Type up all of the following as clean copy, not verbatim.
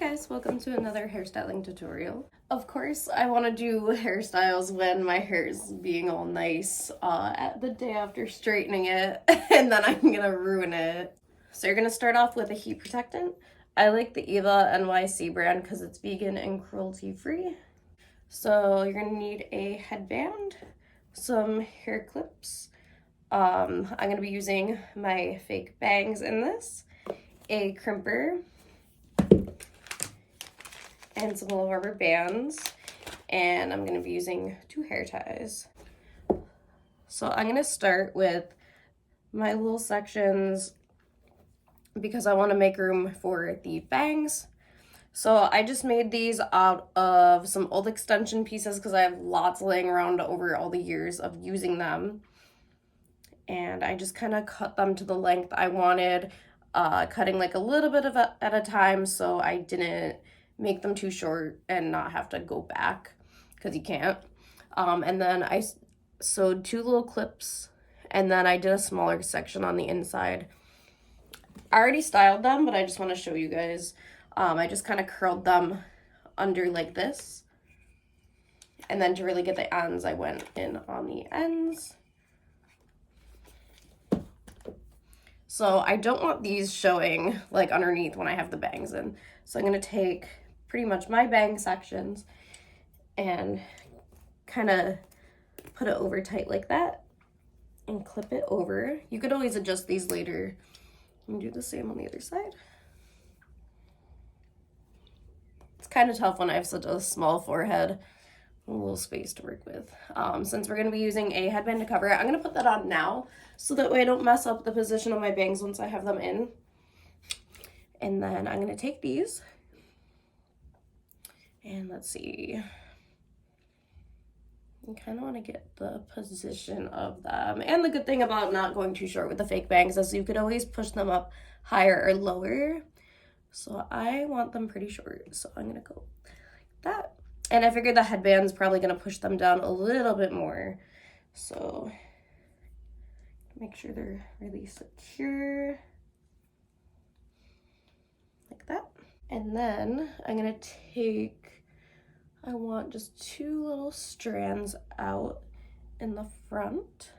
guys, welcome to another hairstyling tutorial. Of course, I want to do hairstyles when my hair is being all nice at the day after straightening it, and then I'm gonna ruin it. So you're gonna start off with a heat protectant. I like the Eva NYC brand because it's vegan and cruelty free. So you're gonna need a headband, some hair clips. I'm gonna be using my fake bangs in this, a crimper, and some little rubber bands, and I'm going to be using 2 hair ties. So I'm going to start with my little sections because I want to make room for the bangs. So I just made these out of some old extension pieces because I have lots laying around over all the years of using them. And I just kind of cut them to the length I wanted, cutting like a little bit of at a time so I didn't make them too short and not have to go back because you can't. And then I sewed 2 little clips, and then I did a smaller section on the inside. I already styled them, but I just want to show you guys. I just kind of curled them under like this, and then to really get the ends, I went in on the ends. So I don't want these showing like underneath when I have the bangs in. So I'm going to take pretty much my bang sections and kind of put it over tight like that and clip it over. You could always adjust these later and do the same on the other side. It's kind of tough when I have such a small forehead, a little space to work with. Since we're going to be using a headband to cover it, I'm going to put that on now so that way I don't mess up the position of my bangs once I have them in. And then I'm going to take these and let's see. I kind of want to get the position of them. And the good thing about not going too short with the fake bangs is you could always push them up higher or lower. So I want them pretty short. So I'm going to go like that. And I figured the headband's probably going to push them down a little bit more. So make sure they're really secure. Like that. And then I'm going to take, I want just 2 little strands out in the front.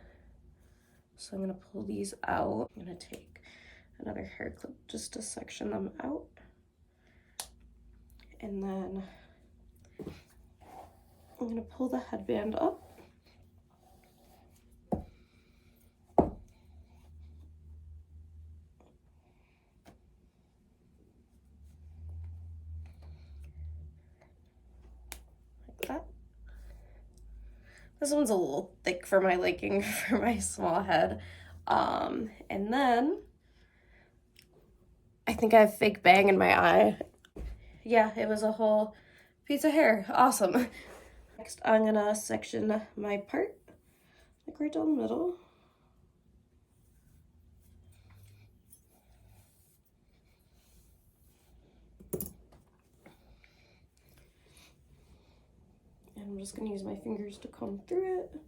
So I'm going to pull these out. I'm going to take another hair clip just to section them out. And then I'm going to pull the headband up. Like that. This one's a little thick for my liking for my small head. And then I think I have fake bang in my eye. Yeah, it was a whole piece of hair. Awesome. Next, I'm gonna section my part, like right down the middle. And I'm just gonna use my fingers to comb through it.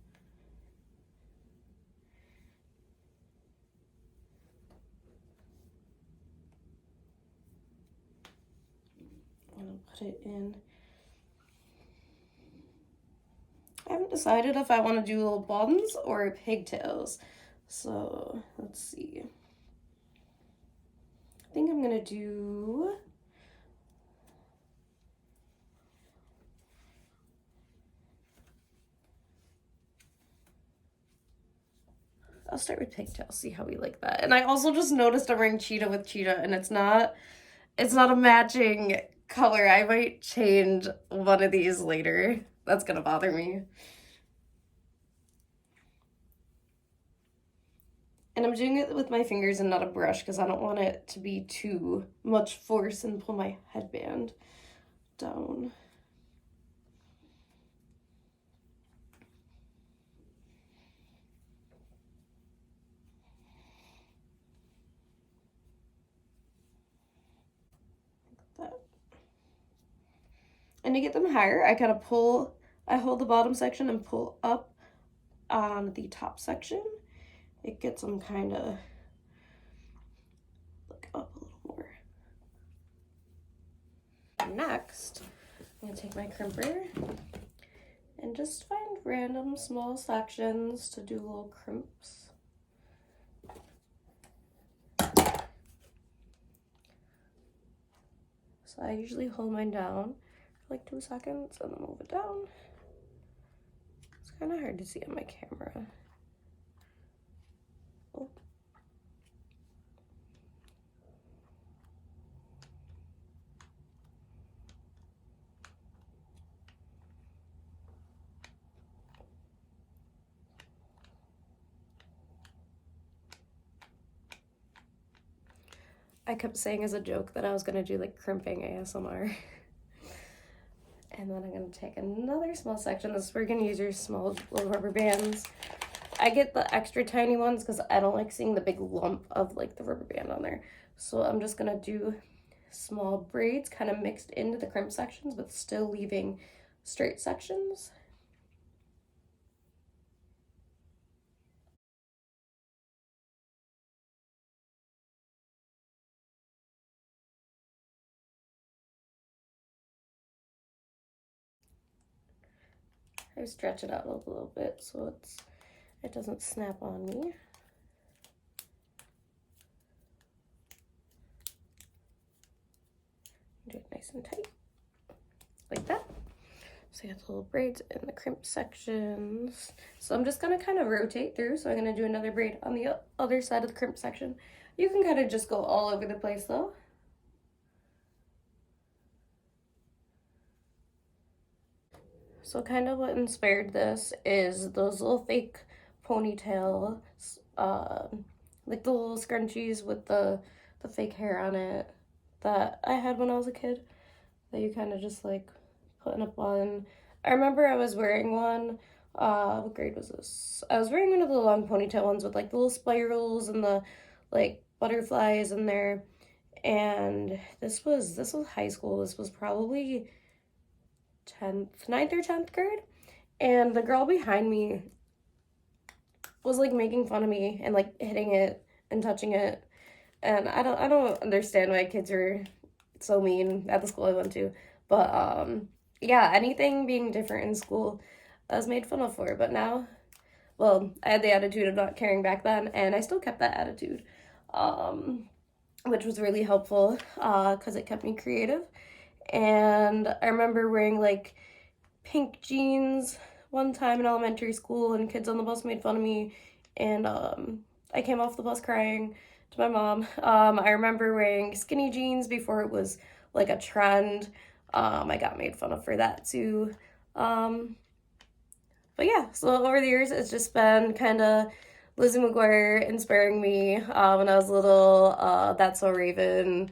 And I'll put it in. I haven't decided if I want to do little buns or pigtails. So let's see. I think I'm gonna do I'll start with pigtails, see how we like that. And I also just noticed I'm wearing cheetah with cheetah, and it's not a matching color. I might change one of these later. That's gonna bother me. And I'm doing it with my fingers and not a brush because I don't want it to be too much force and pull my headband down. Like that. And to get them higher, I kind of hold the bottom section and pull up on the top section. It gets them kind of like up a little more. Next, I'm gonna take my crimper and just find random small sections to do little crimps. So I usually hold mine down for like 2 seconds and then move it down. It's kind of hard to see on my camera. Oh. I kept saying as a joke that I was gonna do like crimping ASMR. And then I'm gonna take another small section. This is where you're gonna use your small little rubber bands. I get the extra tiny ones because I don't like seeing the big lump of like the rubber band on there. So I'm just gonna do small braids kind of mixed into the crimp sections, but still leaving straight sections. I stretch it out a little bit so it doesn't snap on me. Do it nice and tight, like that. So I got the little braids in the crimp sections. So I'm just gonna kind of rotate through. So I'm gonna do another braid on the other side of the crimp section. You can kind of just go all over the place though. So kind of what inspired this is those little fake ponytails, like the little scrunchies with the fake hair on it that I had when I was a kid, that you kind of just like put in a bun. I remember I was wearing one, what grade was this? I was wearing one of the long ponytail ones with like the little spirals and the like butterflies in there. And this was high school. This was probably 9th or 10th grade, and the girl behind me was like making fun of me and like hitting it and touching it, and I don't understand why kids are so mean at the school I went to. But yeah, anything being different in school I was made fun of for. But now, well, I had the attitude of not caring back then, and I still kept that attitude, which was really helpful because it kept me creative. And I remember wearing like pink jeans one time in elementary school, and kids on the bus made fun of me, and I came off the bus crying to my mom. I remember wearing skinny jeans before it was like a trend. I got made fun of for that too. But yeah, so over the years it's just been kind of Lizzie McGuire inspiring me when I was little, That's So Raven,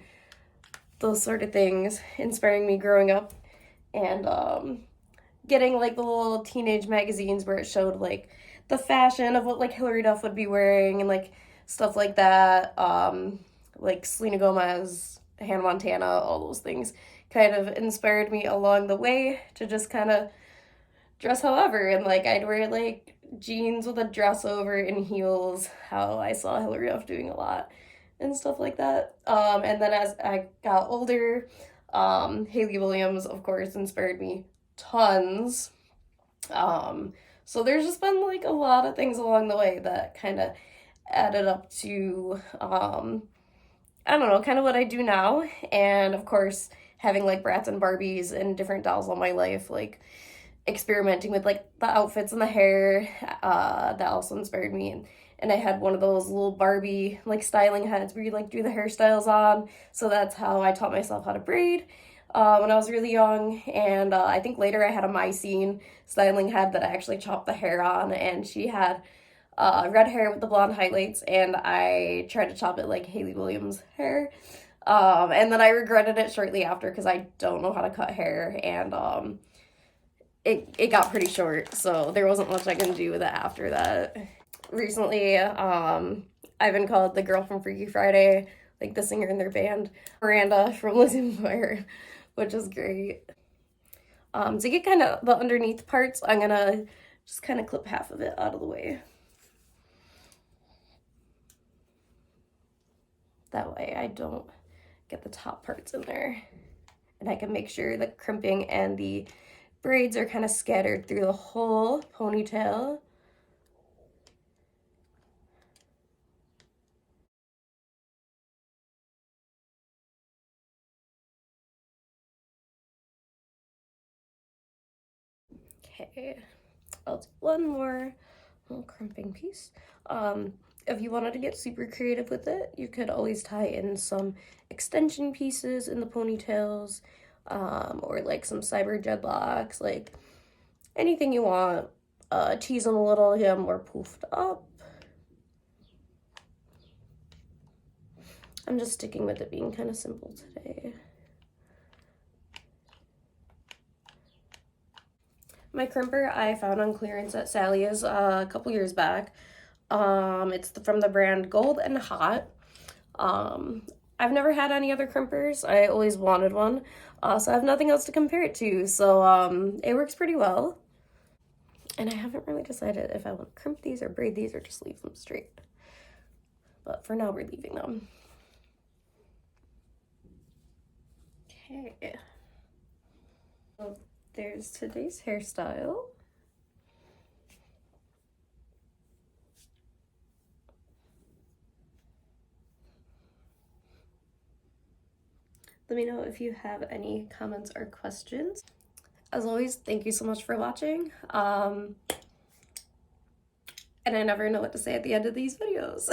those sort of things inspiring me growing up, and getting like the little teenage magazines where it showed like the fashion of what like Hilary Duff would be wearing and like stuff like that, like Selena Gomez, Hannah Montana, all those things kind of inspired me along the way to just kind of dress however. And like I'd wear like jeans with a dress over and heels, how I saw Hilary Duff doing a lot and stuff like that. And then as I got older, Hayley Williams, of course, inspired me tons. So there's just been like a lot of things along the way that kind of added up to, I don't know, kind of what I do now. And of course, having like Bratz and Barbies and different dolls all my life, like experimenting with like the outfits and the hair, that also inspired me. And I had one of those little Barbie like styling heads where you like do the hairstyles on. So that's how I taught myself how to braid when I was really young. And I think later I had a My Scene styling head that I actually chopped the hair on, and she had red hair with the blonde highlights, and I tried to chop it like Hayley Williams hair. And then I regretted it shortly after because I don't know how to cut hair, and it got pretty short, so there wasn't much I can do with it after that. Recently, I've been called the girl from Freaky Friday, like the singer in their band, Miranda from Lizzie McGuire, which is great. To get kind of the underneath parts, I'm gonna just kind of clip half of it out of the way. That way I don't get the top parts in there and I can make sure the crimping and the braids are kind of scattered through the whole ponytail. Okay, I'll do one more little crimping piece. If you wanted to get super creative with it, you could always tie in some extension pieces in the ponytails, or like some cyber dreadlocks, like anything you want. Tease them a little, get them more poofed up. I'm just sticking with it being kind of simple today. My crimper I found on clearance at Sally's a couple years back. It's from the brand Gold and Hot. I've never had any other crimpers. I always wanted one, so I have nothing else to compare it to. So it works pretty well. And I haven't really decided if I want to crimp these or braid these or just leave them straight. But for now, we're leaving them. Okay. So there's today's hairstyle. Let me know if you have any comments or questions. As always, thank you so much for watching. And I never know what to say at the end of these videos.